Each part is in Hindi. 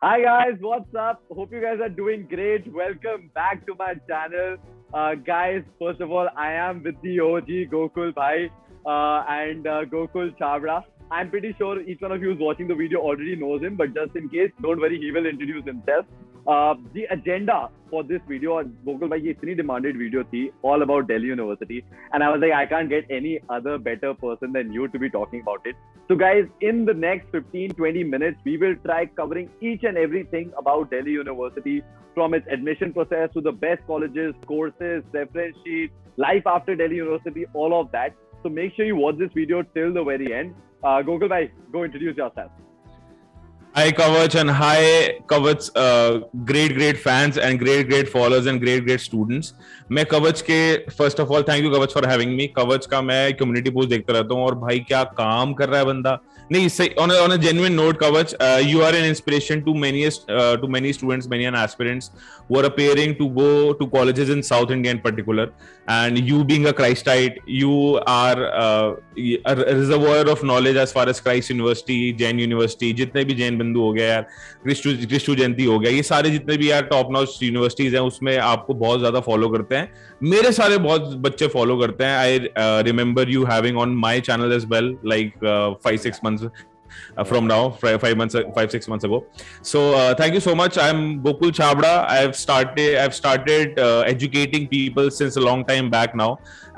Hi guys, what's up? Hope you guys are doing great. Welcome back to my channel. Guys, first of all, I am with the OG Gokul Bhai and Gokul Chabra. I'm pretty sure each one of you who's watching the video already knows him, but just in case, don't worry, he will introduce himself. The agenda for this video, Gokul Bhai, ये इतनी demanded video थी, all about Delhi University, and I was like, I can't get any other better person than you to be talking about it. So guys, in the next 15-20 minutes, we will try covering each and everything about Delhi University, from its admission process to the best colleges, courses, reference sheet, life after Delhi University, all of that. So make sure you watch this video till the very end. Gokul bhai, go introduce yourself. Hi Kavach and hi Kavach great fans and great followers and great students. मैं कवच के first of all thank you कवच फॉर हैविंग मी. कवच का मैं कम्युनिटी पोस्ट देखता रहता हूँ और भाई क्या काम कर रहा है बंदा. नहीं इससे on a genuine note कवच, you are an inspiration to many students, many aspirants who are appearing to go to colleges in South India in particular, and you being a Christite, you are a reservoir of knowledge as far as Christ University, Jain University, जितने भी जैन बंधु हो गया यार, क्रिस्टू जयंती हो गया, ये सारे जितने भी यार टॉप नॉच यूनिवर्सिटीज हैं उसमें आपको बहुत ज्यादा फॉलो करते हैं. मेरे सारे बहुत बच्चे फॉलो करते हैं. I remember you having on my channel as well like 5-6 months from now, 5-6 months ago. So thank you so much. I'm Gokul Chabra. I've started educating people since a long time back now,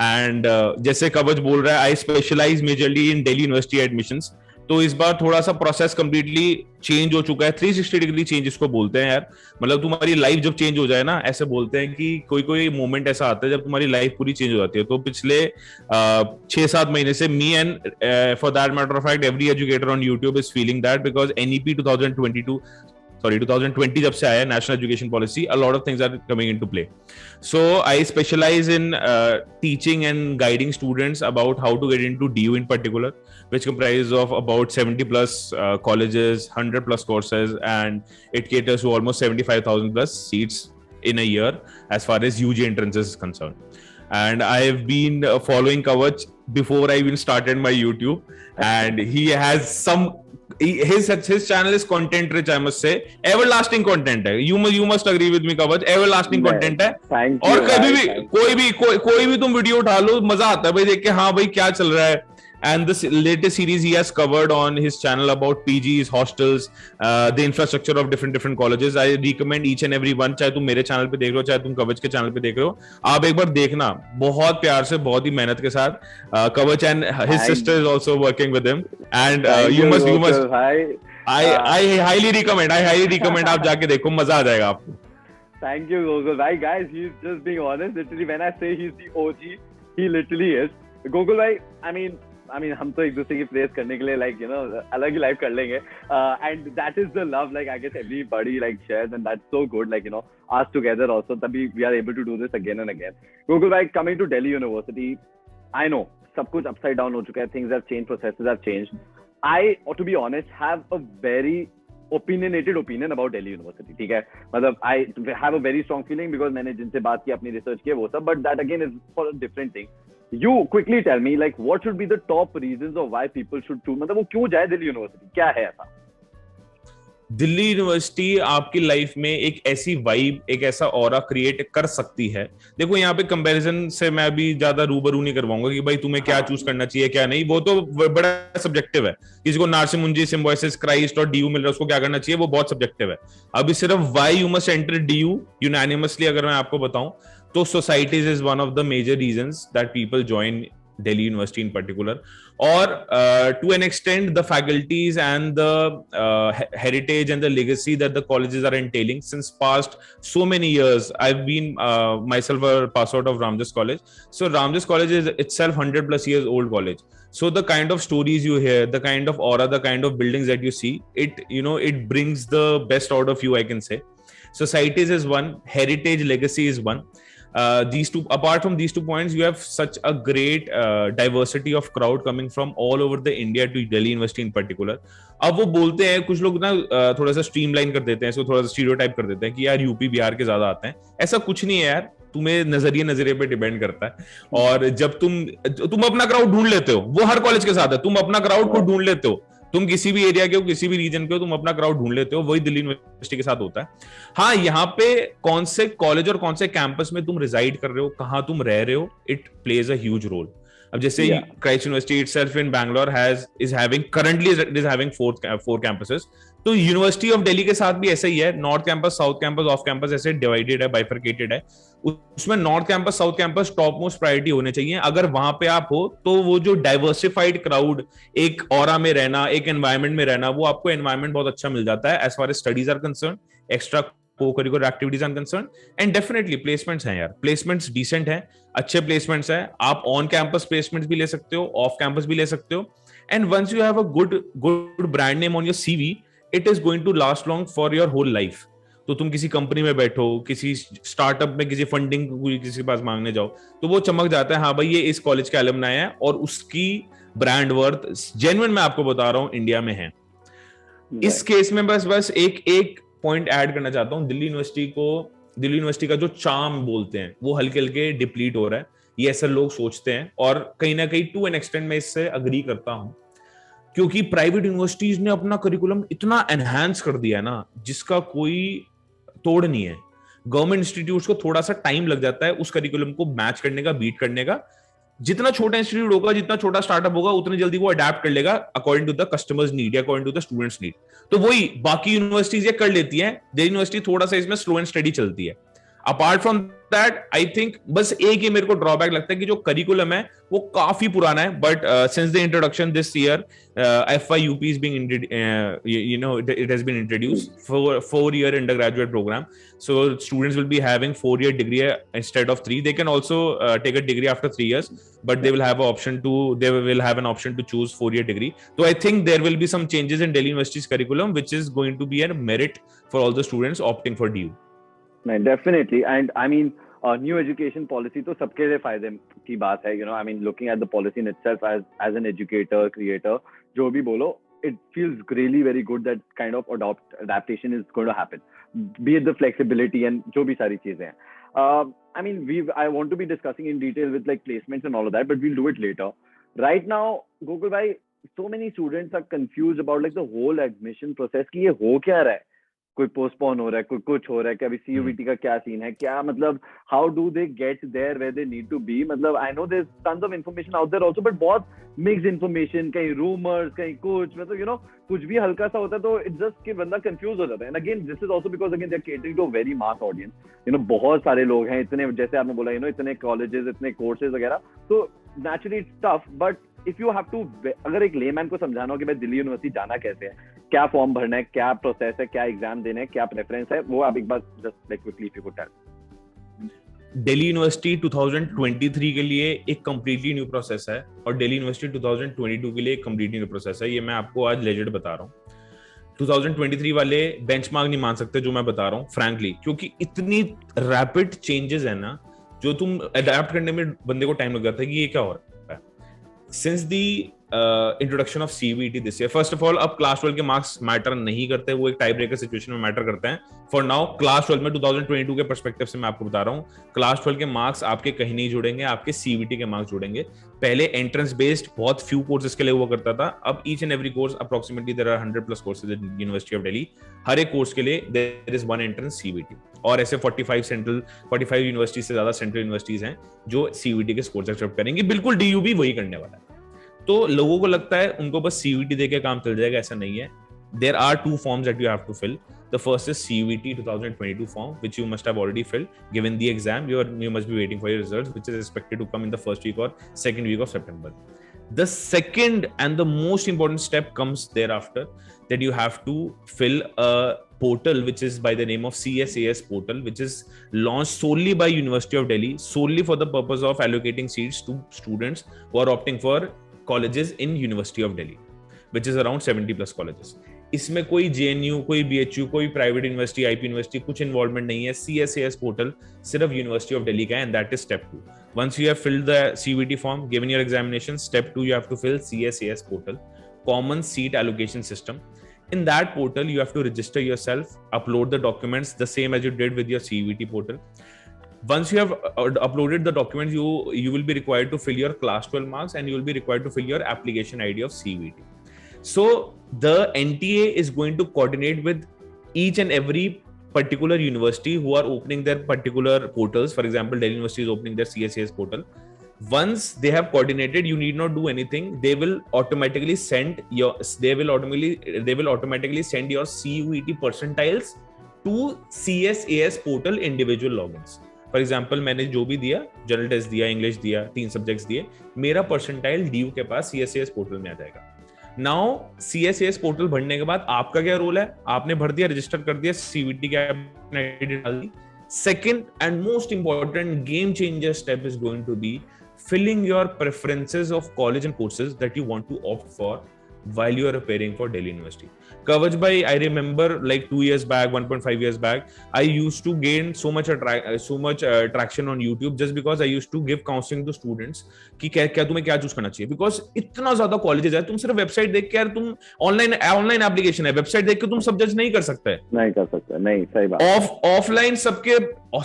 and जैसे कवच बोल रहा है, I specialize majorly in Delhi University admissions. तो इस बार थोड़ा सा प्रोसेस कंप्लीटली चेंज हो चुका है. 360 डिग्री चेंज इसको बोलते हैं यार. मतलब तुम्हारी लाइफ जब चेंज हो जाए ना, ऐसे बोलते हैं कि कोई मोमेंट ऐसा आता है जब तुम्हारी लाइफ पूरी चेंज हो जाती है. तो पिछले 6-7 महीने से me and for that matter of fact every educator on YouTube is feeling that, because NEP 2020 जब से आया national education policy, a lot of things are coming into play. So I specialize in teaching and guiding students about how to get into DU in particular, which comprises of about 70 plus colleges, 100 plus courses, and it caters to almost 75,000 plus seats in a year as far as UG entrances is concerned. And I've been following Kavach before I even started my YouTube, and he has his channel is content rich, I must say. Everlasting content है. You must agree with me Kavach. Everlasting content है. और कभी भी कोई भी तुम वीडियो उठा लो, मजा आता है भाई देख के. हाँ भाई क्या चल रहा है. And this latest series he has covered on his channel about PGs, hostels, the infrastructure of different colleges. I recommend each and every one, चाहे तुम मेरे चैनल पे देख रहे हो चाहे तुम कवच के चैनल पे देख रहे हो, आप एक बार देखना. बहुत प्यार से, बहुत ही मेहनत के साथ. कवच and his sister is also working with him, and you must I highly recommend आप जाके देखो, मजा आ जाएगा आपको. Thank you Gokul bhai. Guys, he's just being honest. Literally when I say he's the OG, he literally is. Gokul bhai, I mean हम तो एक दूसरे की प्रेस करने के लिए like you know अलग ही लाइव कर लेंगे, and that is the love like I guess everybody like shares, and that's so good, like you know us together also तभी we are able to do this again and again. Gokul bhai, coming to Delhi University, I know सब कुछ upside down हो चुका है, things have changed, processes have changed. I, to be honest, have a very opinionated opinion about Delhi University. ठीक है, मतलब I have a very strong feeling because मैंने जिनसे बात की, अपनी रिसर्च की, वो सब, but that again is for a different thing. You quickly tell me like what should be the top reasons of why people should choose, मतलब वो क्यों जाए दिल्ली यूनिवर्सिटी, क्या है ऐसा? दिल्ली यूनिवर्सिटी आपकी लाइफ में एक ऐसी वाइब, एक ऐसा ऑरा क्रिएट कर सकती है. देखो यहाँ पे कंपैरिजन से मैं अभी ज्यादा रूबरू नहीं करवाऊंगा कि भाई तुम्हें क्या चूज करना चाहिए क्या नहीं, वो तो बड़ा सब्जेक्टिव है. किसी को नार्सिमुंजी, सिम्बोसिस, क्राइस्ट और डीयू मिल रहा है, उसको क्या करना चाहिए वो बहुत सब्जेक्टिव है. अभी सिर्फ why you must enter DU unanimously अगर मैं आपको बताऊं तो societies is one of the major reasons that people join Delhi University in particular, or to an extent the faculties and the heritage and the legacy that the colleges are entailing since past so many years. I've been myself a pass out of Ramjas College, so Ramjas College is itself 100 plus years old college. So the kind of stories you hear, the kind of aura, the kind of buildings that you see, it brings the best out of you, I can say. Societies is one, heritage, legacy is one. These two, apart from these 2 points, you have such a great diversity of crowd coming from all over the India to Delhi University in particular. अब वो बोलते हैं कुछ लोग ना, थोड़ा सा स्ट्रीमलाइन कर देते हैं इसको, थोड़ा सा स्टीरियोटाइप कर देते हैं कि यार यूपी बिहार के ज्यादा आते हैं. ऐसा कुछ नहीं है यार, तुम्हें नजरिए पे डिपेंड करता है. और जब तुम अपना क्राउड ढूंढ लेते हो, वो हर कॉलेज के साथ है, तुम अपना क्राउड को ढूंढ लेते हो, तुम किसी भी एरिया के हो, किसी भी रीजन के हो, तुम अपना क्राउड ढूंढ लेते हो। वही दिल्ली यूनिवर्सिटी के साथ होता है। हाँ, यहाँ पे कौन से कॉलेज और कौन से कैंपस में तुम रिजाइड कर रहे हो, कहाँ तुम रह रहे हो, it plays a huge role. अब जैसे Christ university itself in Bangalore is having currently it is having four campuses. तो यूनिवर्सिटी ऑफ दिल्ली के साथ भी ऐसा ही है, north campus, south campus, off campus ऐसे डिवाइडेड है, बाइफरकेटेड है। उसमें north campus, south campus top most priority होने चाहिए। अगर वहां पे आप हो तो वो जो डाइवर्सिफाइड क्राउड, एक ऑरा में रहना, एक एनवायरमेंट में रहना, वो आपको एनवायरमेंट बहुत अच्छा मिल जाता है as far as studies are concern, extra co-curricular activities are concern. And definitely placements हैं यार, प्लेसमेंट्स डिसेंट हैं, अच्छे प्लेसमेंट्स हैं। आप ऑन कैंपस प्लेसमेंट्स भी ले सकते हो, ऑफ कैंपस भी ले सकते हो। And once you have a good brand name on your CV, it is going to last long for your whole life. तो तुम किसी कंपनी में बैठो, किसी स्टार्टअप में किसी फंडिंग किसी के पास मांगने जाओ, तो वो चमक जाता है, हाँ भाई ये इस कॉलेज के अलुमनाई है, और उसकी ब्रांड वर्थ जेन्युइन मैं आपको बता रहा हूँ इंडिया में है। इस केस में बस एक पॉइंट ऐड करना चाहता हूँ। दिल्ली यूनिवर्सिटी का जो चार्म बोलते हैं वो हल्के हल्के डिप्लीट हो रहा है, ये ऐसे लोग सोचते हैं, और कहीं ना कहीं टू एन एक्सटेंट मैं इससे अग्री करता हूं, क्योंकि प्राइवेट यूनिवर्सिटीज ने अपना करिकुलम इतना एनहांस कर दिया है ना, जिसका कोई तोड़ नहीं है। गवर्नमेंट इंस्टीट्यूट्स को थोड़ा सा टाइम लग जाता है उस करिकुलम को मैच करने का, बीट करने का। जितना छोटा इंस्टीट्यूट होगा, जितना छोटा स्टार्टअप होगा, उतनी जल्दी वो अडेप्ट कर लेगा according to the customers need, according to the students need. तो वही बाकी यूनिवर्सिटीज ये कर लेती हैं, दिल्ली यूनिवर्सिटी थोड़ा सा इसमें स्लो एंड स्टडी चलती है। Apart from that, I think बस एक ही मेरे को ड्रॉबैक लगता है कि जो करिकुलम है वो काफी पुराना है, but since the introduction this year, FYUP is being it has been introduced for 4-year undergraduate program. So students will be having 4-year degree instead of 3. They can also take a degree after 3 years, but they will have an option to choose 4-year degree. So I think there will be some changes in Delhi University's curriculum, which is going to be a merit for all the students opting for DU. Definitely, and I mean, new education policy तो सबके लिए फायदे की बात है, I mean, looking at the policy in itself as an educator, creator, जो भी बोलो, it feels really very good that kind of adaptation is going to happen, be it the flexibility and जो भी सारी चीजें हैं. I mean, I want to be discussing in detail with like placements and all of that, but we'll do it later. Right now, Gokul bhai, so many students are confused about like the whole admission process कि ये हो क्या रहा है, कोई पोस्टपोन हो रहा है, कोई कुछ हो रहा है, कि अभी CUET का क्या सीन है, क्या मतलब how do they get there where they need to be. मतलब I know there is tons of information out there also, but बहुत मिक्स्ड इंफॉर्मेशन, कहीं रूमर्स, कहीं कुछ, मतलब कुछ भी हल्का सा होता है तो इट जस्ट कि बंदा कंफ्यूज हो जाता है। And again this is also because again they are catering to a very mass audience, बहुत सारे लोग हैं, इतने, जैसे आपने बोला इतने कॉलेजेस, इतने कोर्सेज वगैरह, तो naturally it's tough. But if you have to, अगर एक लेमैन को समझाना हो कि भाई दिल्ली यूनिवर्सिटी जाना कैसे है, क्या फॉर्म भरना है, क्या प्रोसेस है, क्या एग्जाम देना है, क्या प्रेफरेंस है, वो आप एक बार just like quickly if you could tell. Delhi university 2023 के लिए एक कंप्लीटली न्यू प्रोसेस है, और दिल्ली यूनिवर्सिटी 2022 के लिए एक कंप्लीटली न्यू प्रोसेस है। ये मैं आपको आज लेजेंड बता रहा हूँ। 2023 वाले बेंचमार्क नहीं मान सकते जो मैं बता रहा हूँ फ्रैंकली, क्योंकि इतनी रैपिड चेंजेस है ना, जो तुम अडेप्ट करने में बंदे को टाइम लग जाता है कि ये क्या हो रहा है। Since the introduction of CBT this year, first of all, अब क्लास 12 के मार्क्स मैटर नहीं करते, वो एक टाई ब्रेकर सिचुएशन में मैटर करते हैं। फॉर नाउ क्लास 12 में 2022 के पर्सपेक्टिव से मैं आपको बता रहा हूँ, क्लास 12 के मार्क्स आपके कहीं नहीं जुड़ेंगे, आपके CBT के मार्क्स जुड़ेंगे। पहले एंट्रेंस बेस्ड बहुत फ्यू कोर्सेज के लिए हुआ करता था, अब each and every course approximately there are 100+ courses in university of Delhi. हर एक कोर्स के लिए there is one entrance CBT, और ऐसे 45 यूनिवर्सिटी से ज्यादा सेंट्रल यूनिवर्सिटीज हैं जो CBT के स्कोर्स एक्सेप्ट करेंगी। बिल्कुल DU भी वही करने वाला है। तो लोगों को लगता है उनको बस CUET देके काम चल जाएगा, ऐसा नहीं है। There are 2 forms that you have to fill. The first is CUET 2022 form, which you must have already filled. Given the exam, you must be waiting for your results, which is expected to come in the first week or second week of September. The second and the most important step comes thereafter, that you have to fill a portal which is by the name of CSAS portal, which is launched solely by University of Delhi, solely for the purpose of allocating seats to students who are opting for colleges in University of Delhi, which is around 70+ colleges. इसमें कोई JNU, कोई BHU, कोई प्राइवेट यूनिवर्सिटी, IP यूनिवर्सिटी कुछ इन्वॉल्वमेंट नहीं है। CSAS पोर्टल सिर्फ यूनिवर्सिटी ऑफ दिल्ली का है, and that is step 2. Once you have filled the CUET form, given your examination, step 2 you have to fill CSAS portal, common seat allocation system. In that portal you have to register yourself, upload the documents the same as you did with your CUET portal. Once you have uploaded the documents, you will be required to fill your class 12 marks, and you will be required to fill your application ID of CUET. So the NTA is going to coordinate with each and every particular university who are opening their particular portals. For example, Delhi University is opening their CSAS portal. Once they have coordinated, you need not do anything. They will automatically send your CUET percentiles to CSAS portal individual logins. For example मैंने जो भी दिया, जनरल टेस्ट दिया, इंग्लिश दिया, 3 सब्जेक्ट्स दिए, मेरा परसेंटाइल DU के पास CSAS पोर्टल में आ जाएगा. नाउ CSAS पोर्टल भरने के बाद आपका क्या रोल है? आपने भर दिया, रजिस्टर कर दिया, CVT की आपने आईडी डाल दी. Second and most important game changer step is going to be filling your preferences of college and courses that you want to opt for while you are preparing for Delhi University. Kavach bhai, I remember like 2 years back, 1.5 years back, I used to gain so much traction on YouTube just because I used to give counseling to students कि क्या तुम्हें क्या चूज करना चाहिए, because इतना ज्यादा कॉलेजेस है. तुम सिर्फ वेबसाइट देख के यार, तुम ऑनलाइन एप्लीकेशन है, वेबसाइट देख के तुम सब जज नहीं कर सकते. नहीं सही बात. ऑफलाइन सबके,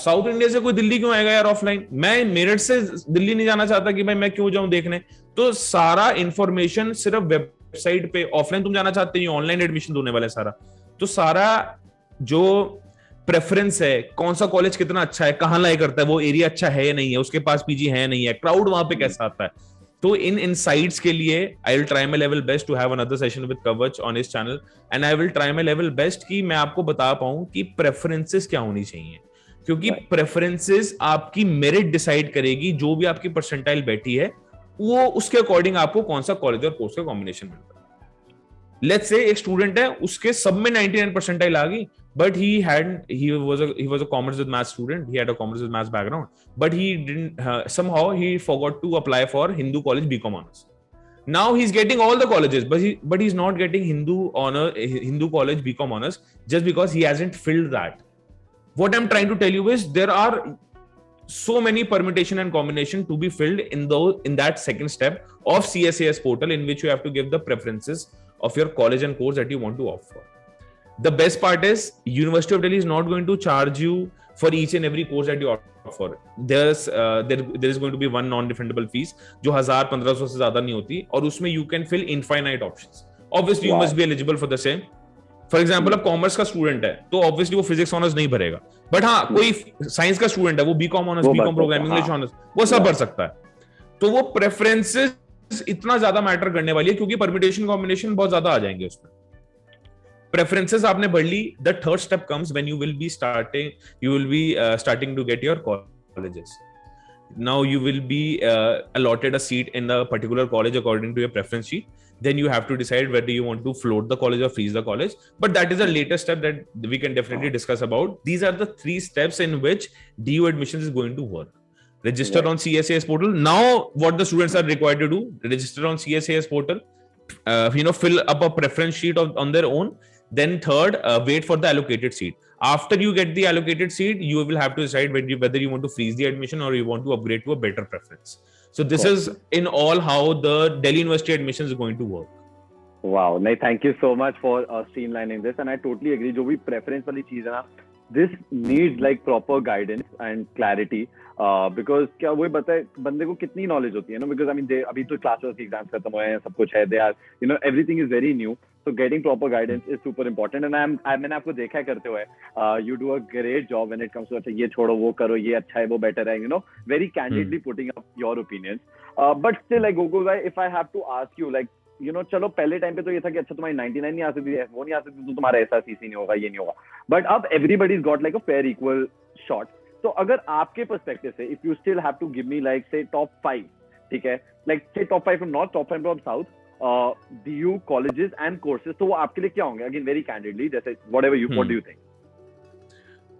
साउथ इंडिया से कोई दिल्ली क्यों आएगा यार ऑफलाइन? मैं मेरठ से दिल्ली नहीं जाना चाहता कि भाई मैं क्यों जाऊं देखने. तो सारा इंफॉर्मेशन सिर्फ वेबसाइट पे. ऑफलाइन तुम जाना चाहते हो, ऑनलाइन एडमिशन होने वाला है सारा. तो सारा जो प्रेफरेंस है, कौन सा कॉलेज कितना अच्छा है, कहां लाई करता है, वो एरिया अच्छा है या नहीं है, उसके पास पीजी है या नहीं है, क्राउड वहां पे कैसा आता है. तो इन इनसाइट्स के लिए I will try my level best to have another session with Kavach on his channel, and I will try my level best कि मैं आपको बता पाऊं कि प्रेफरेंसेस क्या होनी चाहिए, क्योंकि प्रेफरेंसेस आपकी मेरिट डिसाइड करेगी. जो भी आपकी परसेंटाइल बैठी है वो उसके अकॉर्डिंग आपको कौन सा कॉलेज और कोर्स का कॉम्बिनेशन मिलता है. लेट्स से एक स्टूडेंट है, उसके सब में 99 परसेंटाइल आ गई, but he was a commerce with math student. He had a commerce with math background, but he didn't somehow he forgot to apply for Hindu college BCom honors. Now he's getting all the colleges, but he's not getting Hindu college BCom honors just because he hasn't filled that. What I'm trying to tell you is there are so many permutation and combination to be filled in that second step of CSAS portal, in which you have to give the preferences of your college and course that you want to opt for. The best part is University of Delhi is not going to charge you for each and every course that you opt for. There is going to be one non-refundable fees जो 1000-1500 से ज्यादा नहीं होती, और उसमें you can fill infinite options. Obviously you must be eligible for the same. For example, अब कॉमर्स का स्टूडेंट है तो ऑब्वियसली वो फिजिक्स ऑनर्स नहीं भरेगा, बट हाँ कोई साइंस का स्टूडेंट है, वो BCom honours, BCom programming, English honours, वो सब भर सकता है. तो वो प्रेफरेंसेस इतना ज्यादा मैटर करने वाली है, क्योंकि परम्यूटेशन कॉम्बिनेशन बहुत ज्यादा आ जाएंगे उसमें. Preferences आपने बढ़ ली. The third step comes when you will be starting to get your colleges. Now you will be allotted a seat in a particular college according to your preference sheet. Then you have to decide whether you want to float the college or freeze the college. But that is a later step that we can definitely discuss about. These are the 3 steps in which DU admissions is going to work. Register on CSAS portal. Now what the students are required to do: register on CSAS portal, fill up a preference sheet on their own. Then third, wait for the allocated seat. After you get the allocated seat, you will have to decide whether you want to freeze the admission or you want to upgrade to a better preference. So this is in all how the Delhi University admission is going to work. Wow, thank you so much for streamlining this, and I totally agree. जो भी preference वाली चीज है ना, this needs like proper guidance and clarity. Because क्या वही बताए बंदे को कितनी नॉलेज होती है ना, because I mean अभी तो क्लासेस के एग्जाम्स खत्म हुए हैं, सब कुछ है, they are everything is very new, so getting proper guidance is super important. And मैंने आपको देखा है करते हुए, you do a great job when it comes to अच्छा ये छोड़ो वो करो, ये अच्छा है वो बेटर है, very candidly putting up your opinions. But still like Gokul bhai, if I have to ask you like चलो पहले टाइम पे तो ये था कि अच्छा तुम्हारी 99 नहीं आ सकती है, वो नहीं आ सकती तो तुम्हारा ऐसा सीसी नहीं होगा, ये नहीं होगा. बट अब everybody got like a fair equal shot. तो अगर आपके पर्सपेक्टिव से if you still have to give me like say top 5, ठीक है, like say top 5 from north, top 5 from south, DU colleges and courses, तो वो आपके लिए क्या होंगे? अगेन वेरी कैंडिडली, जैसे whatever what do you think?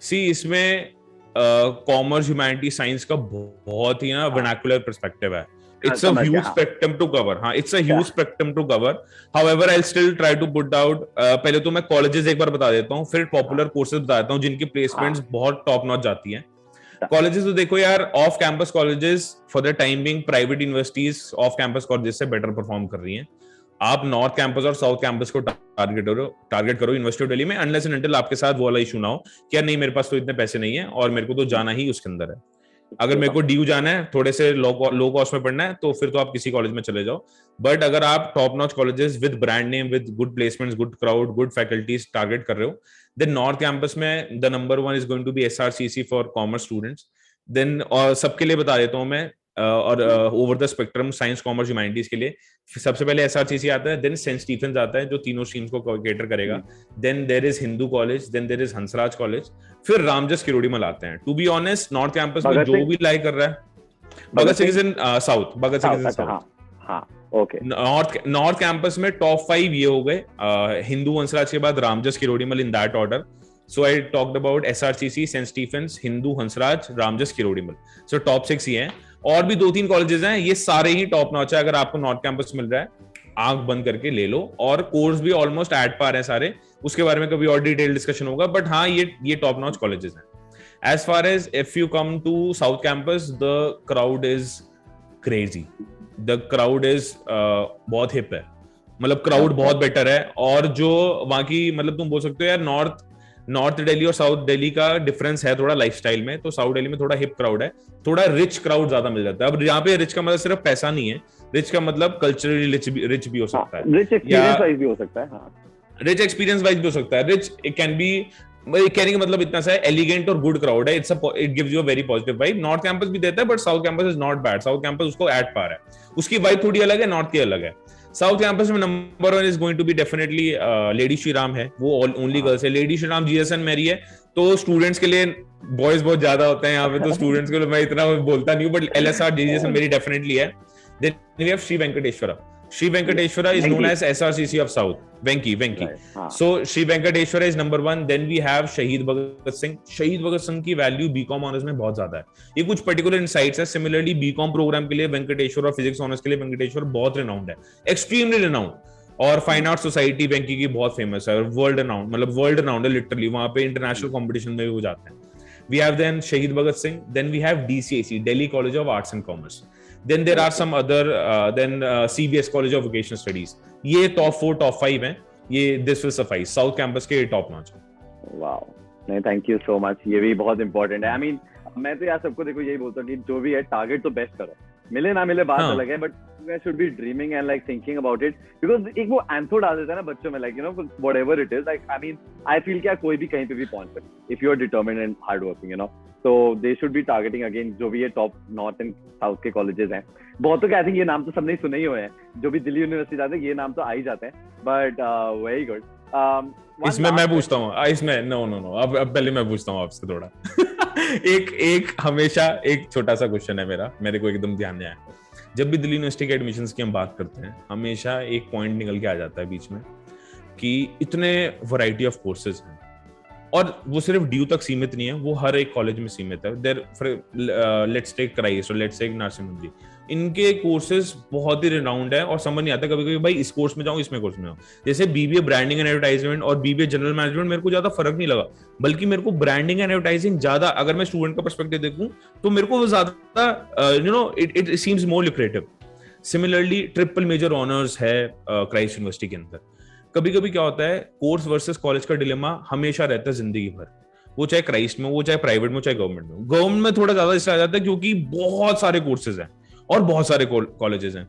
See इसमें कॉमर्स, ह्यूमैनिटी, साइंस का बहुत ही ना वर्नाकुलर पर्सपेक्टिव है. It's a huge spectrum to cover. हाँ, it's a huge spectrum to cover. However, I'll still try to put out. पहले तो मैं colleges एक बार बता देता हूँ, फिर popular courses बता देता हूँ जिनकी placements बहुत top notch जाती हैं. Colleges तो देखो यार, off campus colleges for the time being, private universities off campus colleges से better perform कर रही हैं. आप नॉर्थ कैंपस और साउथ कैंपस को टारगेट करो यूनिवर्सिटी ऑफ दिल्ली में, अनलेस एंड अनटिल आपके साथ वो वाला इशू ना हो कि यार नहीं मेरे पास तो इतने पैसे नहीं है और मेरे को तो जाना ही उसके अंदर है. अगर मेरे को ड्यू जाना है, थोड़े से लो कॉस्ट में पढ़ना है, तो फिर तो आप किसी कॉलेज में चले जाओ. बट अगर आप top notch colleges with brand name, with good placements, good crowd, good faculties target कर रहे हो, देन नॉर्थ कैंपस में the number 1 is going to be SRCC for commerce students. देन और सबके लिए बता देता हूँ मैं, और over the spectrum science commerce humanities के लिए सबसे पहले एसआरसीसी आता है, देन सेंट स्टीफेंस आता है जो तीनों स्ट्रीम्स को कैटर करेगा, then there is Hindu college, then there is Hansraj college, फिर रामजस किरोड़ीमल आते हैं. To be honest, north campus में जो भी लाइक कर रहा है, Bhagat Singh is in south, Bhagat Singh is in south. हाँ, ओके. नॉर्थ कैंपस में टॉप 5 ये हो गए, हिंदू हंसराज के बाद Ramjas Kirorimal, in that order. So I talked about SRCC, St. Stephens, Hindu Hansraj, Ramjas Kirorimal. So top 6 ये हैं. और भी 2-3 कॉलेजेस हैं, ये सारे ही टॉप नॉच है. अगर आपको नॉर्थ कैंपस मिल रहा है, आंख बंद करके ले लो. और कोर्स भी ऑलमोस्ट एट पार है सारे, उसके बारे में कभी और डिटेल डिस्कशन होगा. बट हाँ, ये टॉप नॉच कॉलेजेस हैं. As far as if you come to South Campus, the crowd is crazy. The crowd is बहुत हिप है, मतलब क्राउड बहुत बेटर है. और जो वहाँ की, मतलब तुम बोल सकते हो यार, नॉर्थ दिल्ली और साउथ दिल्ली का डिफरेंस है थोड़ा लाइफस्टाइल में. तो साउथ दिल्ली में थोड़ा हिप क्राउड है, थोड़ा रिच क्राउड ज्यादा मिल जाता है. अब यहाँ पे रिच का मतलब सिर्फ पैसा नहीं है, रिच का मतलब कल्चरली रिच भी हो सकता है, रिच एक्सपीरियंस वाइज भी हो सकता है. रिच एक्सपीरियंस वाइज भी हो सकता है. रिच इट कैन बी, कहने का मतलब इतना सा है, एलिगेंट और गुड क्राउड है. It gives you a very positive vibe. North campus भी देता है, but south campus is not bad. South campus उसको एट पार है, उसकी वाइब थोड़ी अलग है, नॉर्थ की अलग है. साउथ कैंपस में number 1 is going to be definitely lady Shri Ram है, वो ओनली गर्ल्स है. लेडी श्री राम जीएसएन मेरी है, तो स्टूडेंट्स के लिए बॉयज बहुत ज्यादा होते हैं यहाँ पे, तो स्टूडेंट्स के लिए मैं इतना बोलता नहीं हूँ, बट एलएसआर जीएसएन मेरी डेफिनेटली है. Then we have Sri Venkateshwara. Sri Venkateshwara is known as SRCC of South. Venki. Right. So Sri Venkateshwara is number 1. Then we have Shahid Bhagat Singh. Shahid Bhagat Singh की वैल्यू बीकॉम ऑनर्स में बहुत ज्यादा है. ये कुछ पर्टिकुलर इनसाइट्स है. सिमिलरली बीकॉम प्रोग्राम के लिए वेंकटेश्वर और फिजिक्स ऑनर्स के लिए वेंकटेश्वर बहुत रिनाउंड है, एक्सट्रीमली रिनाउंड. और फाइन आर्ट सोसाइटी वेंकी की बहुत फेमस है, वर्ल्ड रिनाउंड, मतलब वर्ल्ड रिनाउंड है लिटरली. वहां पे इंटरनेशनल कॉम्पिटिशन में भी हो जाते हैं. We have then Shahid Bhagat Singh. Then we have DCAC, Delhi College of Arts and Commerce. Then there are some other, CBS College of Vocational Studies. ये top 4, top 5 हैं. ये this will suffice. South Campus के top notch. Wow. नहीं, thank you so much. ये भी बहुत important है. I mean, मैं तो यार सबको देखो यही बोलता हूँ कि जो भी है टारगेट तो बेस्ट करो, मिले ना मिले बात अलग है, but you guys should be dreaming and like thinking about it, because एक वो एंथो डाल देता है ना बच्चों में, like you know whatever it is, like I mean I feel कि कोई भी कहीं पे भी पहुंच सकता if you are determined and hard working, you know, so they should be targeting again जो भी ये टॉप नॉर्थ एंड साउथ के कॉलेजेस हैं. बहुतों के आई थिंक ये नाम तो सबने सुने ही हुए हैं, जो भी दिल्ली यूनिवर्सिटी जाते हैं ये नाम तो आ ही जाते हैं, बट वेरी गुड. इसमें मैं पूछता हूँ, इसमें नो अब पहले मैं पूछता हूँ आपसे थोड़ा. एक हमेशा एक छोटा सा क्वेश्चन है मेरे को एकदम ध्यान में आया. जब भी दिल्ली यूनिवर्सिटी के एडमिशंस की हम बात करते हैं, हमेशा एक पॉइंट निकल के आ जाता है बीच में कि इतने वैरायटी ऑफ कोर्सेज हैं, और वो सिर्फ ड्यू तक सीमित नहीं है, वो हर एक कॉलेज में सीमित है. लेट्स टेक क्राइस्ट और लेट्स टेक नरसिम्हा, इनके कोर्सेज बहुत ही रिनाउंड है, और समझ नहीं आता कभी कभी भाई इस कोर्स में जाऊं इसमें कोर्स में जाऊं. जैसे बीबीए ब्रांडिंग एंड एडवर्टाइजमेंट और बीबीए जनरल मैनेजमेंट, मेरे को ज्यादा फर्क नहीं लगा, बल्कि मेरे को ब्रांडिंग एंड एडवर्टाइजिंग ज्यादा, अगर मैं स्टूडेंट का पर्सपेक्टिव देखूं तो मेरे को ज्यादा it seems more lucrative. Similarly triple major honours है क्राइस्ट यूनिवर्सिटी के अंदर. कभी कभी क्या होता है, कोर्स वर्सेस कॉलेज का डिलेमा हमेशा रहता है जिंदगी भर, वो चाहे क्राइस्ट में, वो चाहे प्राइवेट में, चाहे गवर्नमेंट में. गवर्नमेंट में थोड़ा ज्यादा इसलिए आ जाता है क्योंकि बहुत सारे कोर्सेज हैं और बहुत सारे कॉलेजेस हैं.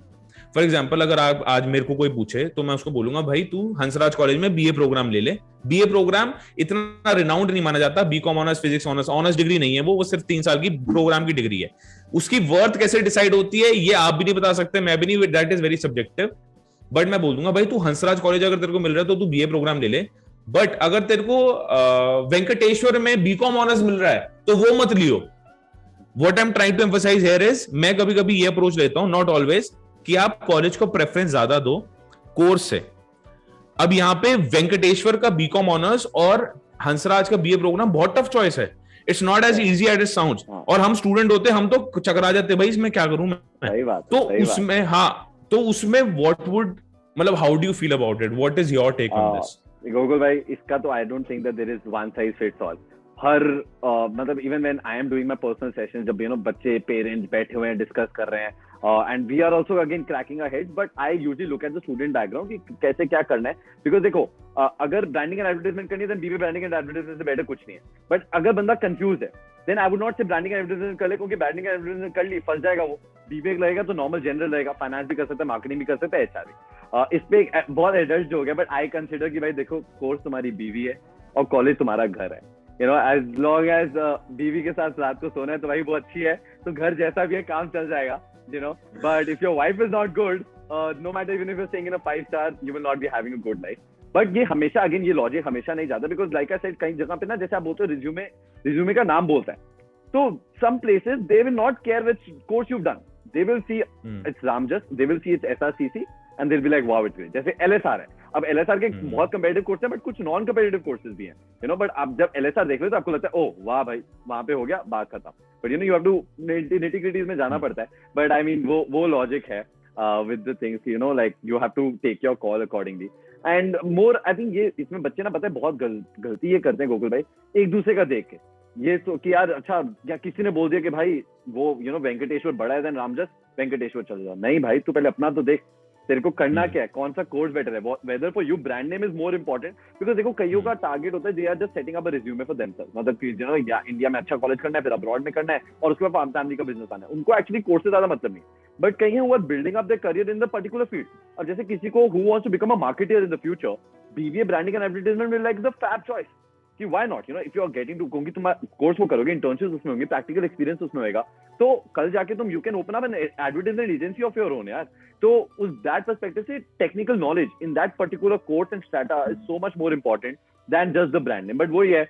फॉर एग्जाम्पल, अगर आप आज मेरे को कोई पूछे तो मैं उसको बोलूंगा भाई तू हंसराज कॉलेज में बीए प्रोग्राम ले ले. बीए प्रोग्राम इतना रिनाउंड नहीं माना जाता. BCom honours, physics honours degree नहीं है वो सिर्फ 3 साल की प्रोग्राम की डिग्री है. उसकी वर्थ कैसे डिसाइड होती है ये आप भी नहीं बता सकते, मैं भी नहीं, that is very subjective. But मैं बोल दूंगा भाई तू हंसराज कॉलेज अगर तेरे को मिल रहा है तो तू बीए प्रोग्राम ले ले. बट अगर तेरे को वेंकटेश्वर में बीकॉम ऑनर्स मिल रहा है तो वो मत लियो. What I'm trying to emphasize here is, मैं कभी कभी ये अप्रोच लेता हूं, नॉट ऑलवेज, कि आप कॉलेज को प्रेफरेंस ज्यादा दो कोर्स से. अब यहाँ पे वेंकटेश्वर का बीकॉम ऑनर्स और हंसराज का बीए प्रोग्राम बहुत टफ चॉइस है. It's not as easy as it sounds. और हम स्टूडेंट होते हम तो चकरा जाते भाई इसमें क्या करूं मैं. तो उसमें व्हाट वुड, मतलब how do you feel about it, what is your take on this? Gokul भाई, इसका तो I don't think that there is one size fits all. हर मतलब even when I am doing my personal sessions, जब यू नो बच्चे पेरेंट्स बैठे हुए हैं डिस्कस कर रहे हैं, and we are also again cracking our head, but I usually look at the student background कि कैसे क्या करना है. बिकॉज देखो, अगर ब्रांडिंग एंड एडवर्टाइजमेंट करनी है तो बीबीए ब्रांडिंग एंड एडवर्टाइजमेंट से बेटर कुछ नहीं है. बट अगर बंदा कंफ्यूज है then I would not say branding and advertisement कर ले, क्योंकि branding and advertisement कर ली फंस जाएगा वो. BBA लगेगा तो normal general रहेगा, finance भी कर सकता है, marketing भी कर सकता है, HR भी. इस पे बहुत adult जो हो गया, but I consider कि भाई देखो course तुम्हारी BV है और college तुम्हारा घर है. You know, as long as बीवी के साथ रात को सोना है तो भाई वो अच्छी है, तो घर जैसा भी है काम चल जाएगा. You know, but if your wife is not good, no matter even if you're staying in a 5-star, you will not be having a good life. But ये हमेशा अगेन ये लॉजिक हमेशा नहीं जाता, बिकॉज लाइक आई सेड कई जगह पे ना जैसे आप बोलते हो रिज्यूमे का नाम बोलता है, तो some places they will not care which course you done, they will see it's Ramjas, they will see it's SRCC and they will be like wow it's great. जैसे एलएसआर है, अब एलएसआर के बहुत कंपेटिटिव कोर्स है बट कुछ नॉन कंपेटिटिव कोर्सेज भी हैं, यू नो, बट आप जब एलएसआर देख रहे हो तो आपको लगता है ओह वाह भाई वहां पे हो गया बात खत्म, but you know you have to nitty gritties में जाना पड़ता है. बट आई मीन वो लॉजिक है with the things, you know, like you have to take your call accordingly. And more, I think ये इसमें बच्चे ना पता है बहुत गलती ये करते हैं गोकुल भाई, एक दूसरे का देख के ये तो कि यार अच्छा या किसी ने बोल दिया कि भाई वो यू नो वेंकटेश्वर बड़ा है देन रामजस, वेंकटेश्वर चल जाओ. नहीं भाई तू पहले अपना तो देख, तेरे को करना क्या है, कौन सा कोर्स बेटर है, whether for you brand name is more important. Because देखो कईयों का टारगेट होता है they are just setting up a resume for themselves, मतलब कि यू नो या इंडिया में अच्छा कॉलेज करना है, फिर अब्रॉड में करना है और उसके बाद फैमिली का बिजनेस आना है. उनको एक्चुअली कोर्स से ज्यादा मतलब नहीं, बट कई हैं who are building up their career in the particular field. और जैसे किसी को who wants to become a marketer in the future, BBA branding and advertisement will like the fab choice कि why not, you know, if you are getting to, क्योंकि तुम कोर्स वो करोगे, इंटर्नशिप्स उसमें होंगी, प्रैक्टिकल एक्सपीरियंस उसमें होगा, तो कल जाके तुम you can open up an advertisement agency of your own यार. तो उस दैट पर्सपेक्टिव से technical knowledge in that particular course and strata is so much more important than just the brand name. But वही है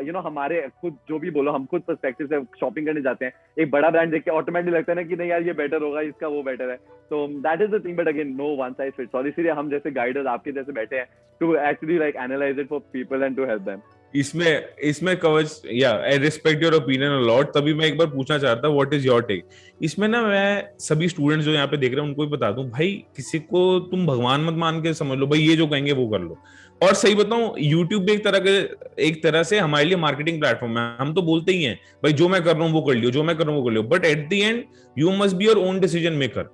यू नो हमारे खुद जो भी बोलो, हम खुद पर्सपेक्टिव से शॉपिंग करने जाते हैं, एक बड़ा ब्रांड देख के ऑटोमेटिकली लगता है ना कि नहीं यार ये बेटर होगा, इसका वो बेटर है. तो that is the thing, but again no one size fits all. इसीलिए हम जैसे गाइडर्स आपके जैसे बैठे हैं to actually like analyse it for people and to help them. इसमें कवच या I respect your opinion a lot. तभी मैं एक बार पूछना चाहता हूँ व्हाट इज योर टेक इसमें ना. मैं सभी स्टूडेंट्स जो यहाँ पे देख रहे हैं उनको भी बता दूं भाई, किसी को तुम भगवान मत मान के समझ लो भाई, ये जो कहेंगे वो कर लो. और सही बताऊं यूट्यूब भी एक तरह से हमारे लिए मार्केटिंग प्लेटफॉर्म है. हम तो बोलते ही हैं भाई जो मैं कर रहा हूँ वो कर लियो, जो मैं कर रहा हूँ वो कर लियो, but at the end you must be your own decision maker.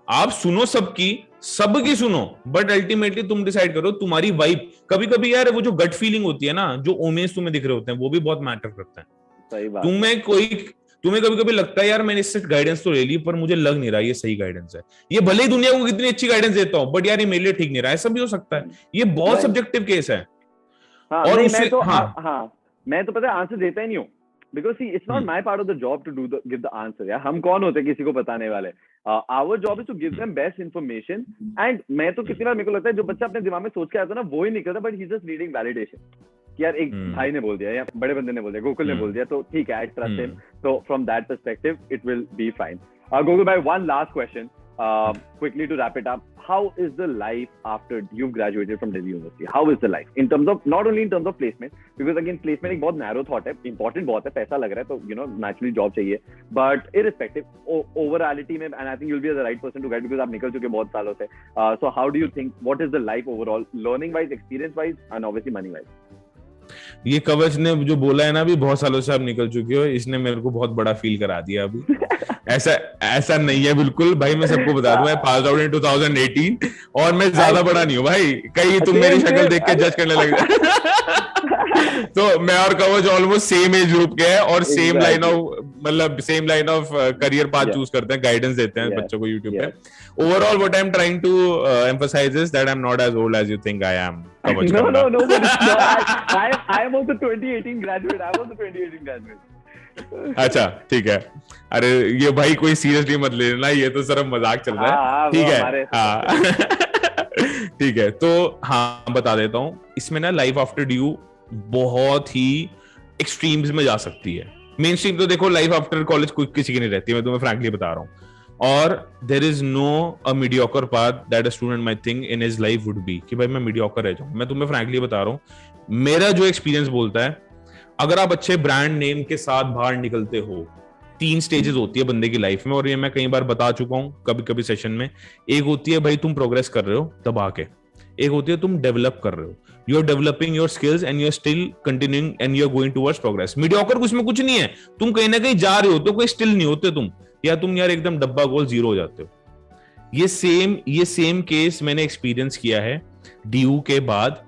आप सुनो सबकी सुनो, बट अल्टीमेटली तुम डिसाइड करो तुम्हारी वाइब. कभी कभी यार वो जो गट फीलिंग होती है ना, जो ओमेज तुम्हें दिख रहे होते हैं वो भी बहुत मैटर करता है. सही बात. तुम्हें कभी कभी लगता है यार मैंने इससे गाइडेंस तो ले ली पर मुझे लग नहीं रहा ये सही गाइडेंस है, ये भले ही दुनिया को कितनी अच्छी गाइडेंस देता हूं बट यार ये मेरे लिए ठीक नहीं रहा. ऐसा भी हो सकता है, ये बहुत सब्जेक्टिव केस है. और मैं तो पता है आंसर देता ही नहीं हूँ, because see it's not my part of the job to give the answer. यार हम कौन होते हैं किसी को बताने वाले. Our job is to give them best information. And मैं तो कितनी बार मेरे को लगता है जो बच्चा अपने दिमाग में सोच के आता है ना वो ही निकलता, but he's just needing validation. कि यार एक भाई ने बोल दिया या बड़े बंदे ने बोल दिया, गोकुल ने बोल दिया, तो ठीक है, I trust him. So from that perspective it will be fine. Gokul bhai, one last question quickly to wrap it up. How is the life after you've graduated from Delhi University? How is the life in terms of, not only in terms of placement, because again placement एक बहुत narrow thought है, important बहुत है, पैसा लग रहा है तो you know naturally job चाहिए, but irrespective overallity में, and I think you'll be the right person to guide because आप निकल चुके बहुत सालों से. So how do you think, what is the life overall, learning wise, experience wise, and obviously money wise? ये कवच ने जो बोला है ना, अभी बहुत सालों से आप निकल चुके हो, इसने मेरे को बहुत बड़ा फील करा दिया अभी. ऐसा नहीं है बिल्कुल भाई, मैं सबको बता दूं, मैं पास आउट इन 2018 और मैं ज्यादा बड़ा नहीं हूँ भाई, कहीं तुम मेरी शक्ल देख के जज करने लग जाए. तो मैं और कवच ऑलमोस्ट सेम एज ग्रुप के हैं और same line of career path choose करते हैं, गाइडेंस देते हैं बच्चों को यूट्यूब पे. Overall what I am trying to emphasize is that I'm not as old as you think I am. No, I am also 2018 graduate. I was a 2018 graduate. अच्छा ठीक है. अरे ये भाई कोई सीरियसली मत लेना, ये तो सिर्फ मजाक चल रहा है. ठीक है, हाँ. ठीक है, तो हाँ बता देता हूँ. इसमें ना लाइफ आफ्टर ड्यू बहुत ही एक्सट्रीम्स में जा सकती है. मेन स्ट्रीम तो देखो लाइफ आफ्टर कॉलेज कोई किसी की नहीं रहती, मैं तुम्हें फ्रैंकली बता रहा हूँ. और there is no a mediocre path that a student might think in his life would be कि भाई मैं मीडियोकर रह जाऊं. मैं तुम्हें फ्रैंकली बता रहा हूँ, मेरा जो एक्सपीरियंस बोलता है, अगर आप अच्छे ब्रांड नेम के साथ बाहर निकलते हो, 3 स्टेजेस होती है बंदे की लाइफ में, और ये मैं कई बार बता चुका हूँ कभी कभी सेशन में. एक होती है भाई तुम प्रोग्रेस कर रहे हो दबा के, एक होती है तुम डेवलप कर रहे हो, you are developing your skills and you are still continuing and you are going towards progress. Mediocre कुछ में कुछ नहीं है, तुम कहीं ना कहीं जा रहे हो तो कोई स्टिल नहीं होते तुम, या तुम यार एकदम डब्बा गोल जीरो हो जाते हो. ये सेम केस मैंने एक्सपीरियंस किया है डीयू के बाद.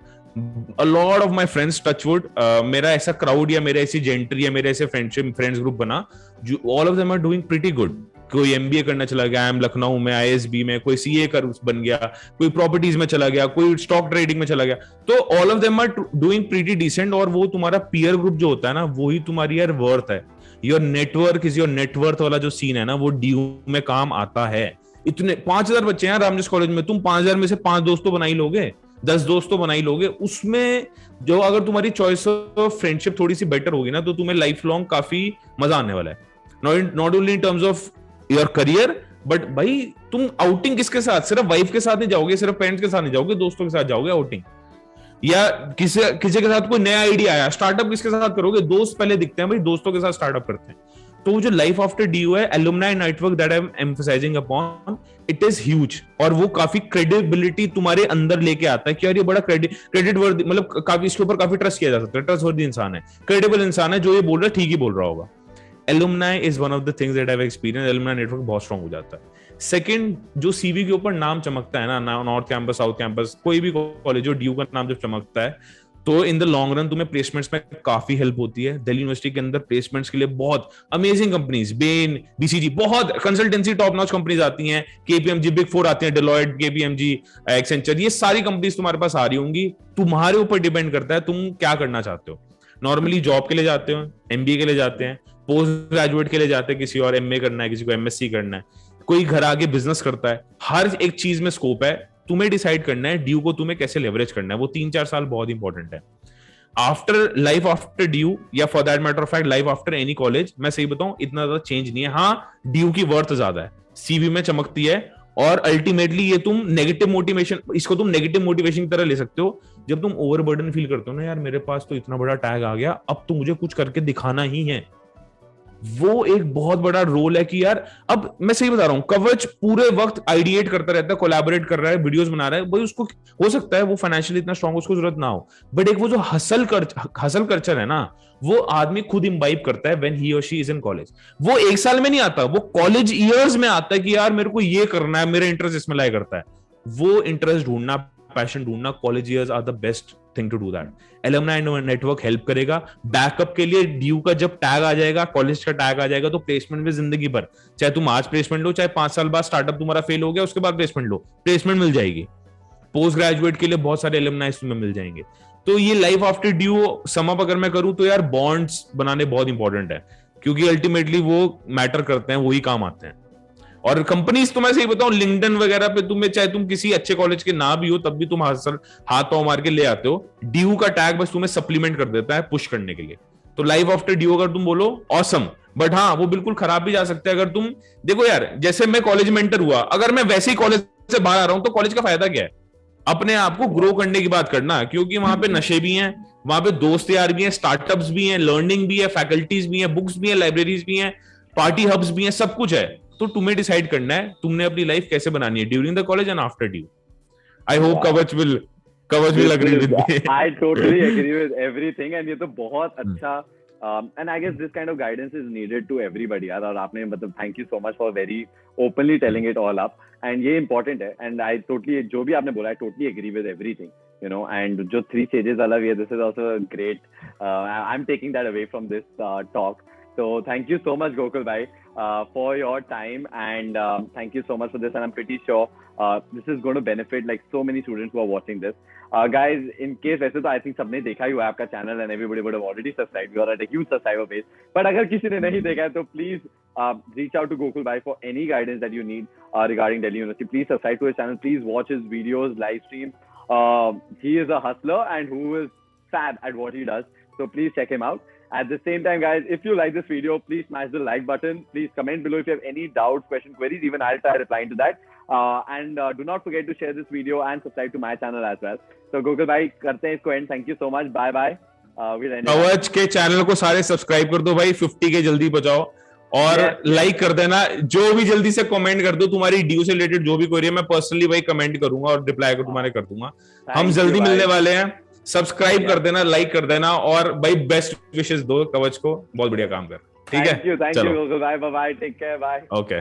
a lot of my friends touchwood मेरा ऐसा crowd या मेरे ऐसी जेंट्री या मेरे ऐसे फ्रेंड्स ग्रुप बना जो all of them are doing pretty good. कोई एमबीए करना चला गया, आई एम लखनऊ में आईएसबी में, कोई सीए कर बन गया, कोई प्रॉपर्टीज में चला गया, कोई स्टॉक ट्रेडिंग में चला गया. तो all of them are doing pretty decent. और वो तुम्हारा पीयर ग्रुप जो होता है ना, वो ही तुम्हारी यार वर्थ है. Your network is your net worth वाला जो सीन है ना, वो ड्यू में काम आता है. इतने 5000 बच्चे हैं रामजस कॉलेज में, तुम 5000 में से 5 दोस्त तो बना ही लोगे, 10 दोस्त तो बना ही लोगे. उसमें जो अगर तुम्हारी चॉइस ऑफ फ्रेंडशिप थोड़ी सी बेटर होगी ना, तो तुम्हें लाइफ लॉन्ग काफी मजा आने वाला है. Not only in terms of your career, but भाई तुम आउटिंग किसके साथ, सिर्फ वाइफ के साथ नहीं जाओगे, सिर्फ पेरेंट्स के साथ नहीं जाओगे, दोस्तों के साथ जाओगे आउटिंग. या किसी के साथ कोई नया आइडिया आया, स्टार्टअप किसके साथ करोगे, दोस्त पहले दिखते हैं भाई, दोस्तों के साथ स्टार्टअप करते हैं. तो वो जो लाइफ आफ्टर डीयू है, alumni network that I am emphasising upon, it is huge. और वो काफी क्रेडिबिलिटी तुम्हारे अंदर लेके आता है कि यार ये बड़ा क्रेडिट वर्दी, मतलब काफी इसके ऊपर काफी ट्रस्ट किया जा सकता है. ट्रस्ट वर्दी इंसान है, क्रेडिबल इंसान है, जो ये बोल रहा है ठीक ही बोल रहा होगा. Alumni is one of the things that I have experience. Alumni network बहुत स्ट्रांग हो जाता है. सेकंड, जो सीवी के ऊपर नाम चमकता है ना, नॉर्थ कैंपस, साउथ कैंपस, कोई भी कॉलेज जो ड्यू का नाम जब चमकता है, तो इन द लॉन्ग रन तुम्हें प्लेसमेंट्स में काफी हेल्प होती है. दिल्ली यूनिवर्सिटी के अंदर प्लेसमेंट्स के लिए बहुत अमेजिंग कंपनीज, बेन, बीसीजी, बहुत कंसल्टेंसी टॉप नॉच कंपनीज आती हैं, केपीएमजी, बिग 4 आती हैं, डेलॉयट, केपीएमजी, एक्सेंचर, ये सारी कंपनीज तुम्हारे पास आ रही होंगी. तुम्हारे ऊपर डिपेंड करता है तुम क्या करना चाहते हो. नॉर्मली जॉब के लिए जाते हो, एमबीए के लिए जाते हैं, पोस्ट ग्रेजुएट के लिए जाते हैं, किसी और एमए करना है, किसी को एमएससी करना है, कोई घर आगे बिजनेस करता है. हर एक चीज में स्कोप है. तुम्हें डिसाइड करना है ड्यू को तुम्हें कैसे लेवरेज करना है. वो 3-4 साल बहुत इंपॉर्टेंट है. आफ्टर लाइफ आफ्टर ड्यू, या for that matter of fact life after any college, मैं सही बताऊं इतना ज्यादा चेंज नहीं है. हाँ, ड्यू की वर्थ ज्यादा है, सीवी में चमकती है, और अल्टीमेटली ये तुम नेगेटिव मोटिवेशन, इसको तुम नेगेटिव मोटिवेशन की तरह ले सकते हो. जब तुम ओवरबर्डन फील करते हो ना, यार मेरे पास तो इतना बड़ा टैग आ गया, अब तो मुझे कुछ करके दिखाना ही है, वो एक बहुत बड़ा रोल है कि यार, अब मैं सही बता रहा हूं, कवच पूरे वक्त आइडिएट करता रहता है, कोलैबोरेट कर रहा है, वीडियोस बना रहा है. भाई उसको हो सकता है वो फाइनेंशियली इतना स्ट्रांग, उसको जरूरत ना हो, बट एक वो जो हसल कल्चर है ना, वो आदमी खुद इम्बाइब करता है व्हेन ही और शी इज इन कॉलेज. वो 1 साल में नहीं आता, वो कॉलेज ईयर्स में आता है कि यार मेरे को ये करना है, मेरा इंटरेस्ट इसमें लाई करता है. वो इंटरेस्ट ढूंढना, पैशन ढूंढना, college years are the best thing to do that. Alumni network help करेगा. बैकअप के लिए ड्यू का जब टैग आ जाएगा, कॉलेज का टैग आ जाएगा, तो प्लेसमेंट में जिंदगी भर, चाहे तुम आज प्लेसमेंट लो, चाहे 5 साल बाद स्टार्टअप तुम्हारा फेल हो गया, उसके बाद प्लेसमेंट लो, प्लेसमेंट मिल जाएगी. पोस्ट ग्रेजुएट के लिए बहुत सारे एलुमनाई तुम्हें मिल जाएंगे. तो ये life after due sum up अगर मैं करूं, तो यार बॉन्ड्स बनाने बहुत इंपॉर्टेंट है, क्योंकि अल्टीमेटली वो मैटर करते हैं, वही काम आते हैं. और कंपनीज तो मैं सही बताऊं, लिंक्डइन वगैरह पे तुम्हें, चाहे तुम किसी अच्छे कॉलेज के ना भी हो, तब भी तुम हाथ पांव मार के ले आते हो. ड्यू का टैग बस तुम्हें सप्लीमेंट कर देता है पुश करने के लिए. तो लाइफ आफ्टर ड्यू अगर तुम बोलो, ऑसम, बट हाँ वो बिल्कुल खराब भी जा सकता है. अगर तुम देखो यार, जैसे मैं कॉलेज में एंटर हुआ, अगर मैं वैसे ही कॉलेज से बाहर आ रहा हूं, तो कॉलेज का फायदा क्या है? अपने आप को ग्रो करने की बात करना, क्योंकि वहां पे नशे भी हैं, वहां पे दोस्त यार भी हैं, स्टार्टअप्स भी हैं, लर्निंग भी है, फैकल्टीज भी हैं, बुक्स भी हैं, लाइब्रेरीज भी हैं, पार्टी हब्स भी हैं, सब कुछ है. तो तुम्हें डिसाइड करना है तुमने अपनी लाइफ कैसे बनानी है during the college and after DU. I hope Kavach will agree with me. I totally agree with everything, and ये तो बहुत अच्छा, and I guess this kind of guidance is needed to everybody यार. और आपने मतलब thank you so much for very openly telling it all up, and ये important है, and I totally, जो भी आपने बोला, I totally agree with everything, you know. And जो 3 stages वाला भी है, this is also great. I'm taking that away from this talk. So thank you so much Gokul bhai for your time, and thank you so much for this, and I'm pretty sure this is going to benefit like so many students who are watching this. Guys, in case वैसे तो I think सबने देखा ही हुआ है आपका channel, and everybody would have already subscribed. You are at a huge subscriber base. But अगर किसी ने नहीं देखा है, तो please reach out to Gokul bhai for any guidance that you need regarding Delhi University. Please subscribe to his channel. Please watch his videos, live stream. He is a hustler and who is fab at what he does. So please check him out. At the same time, guys, if you like this video, please smash the like button. Please comment below if you have any doubts, questions, queries. Even I'll try replying to that. And do not forget to share this video and subscribe to my channel as well. So Gokul bhai, करते हैं इसको end. Thank you so much. Bye bye. कवच के चैनल को सारे सब्सक्राइब कर दो भाई, 50 के जल्दी पहुंचाओ, और लाइक कर देना. जो भी जल्दी से कमेंट कर दो, तुम्हारी ड्यू से रिलेटेड जो भी क्वेरी है, मैं पर्सनली भाई कमेंट करूंगा और रिप्लाई को तुम्हारे कर दूंगा. हम जल्दी मिलने वाले हैं. सब्सक्राइब कर देना, लाइक कर देना, और भाई बेस्ट विशेस दो कवच को, बहुत बढ़िया काम कर. ठीक है, thank you Gokul bhai. Bye bye. Take care. Bye. Okay.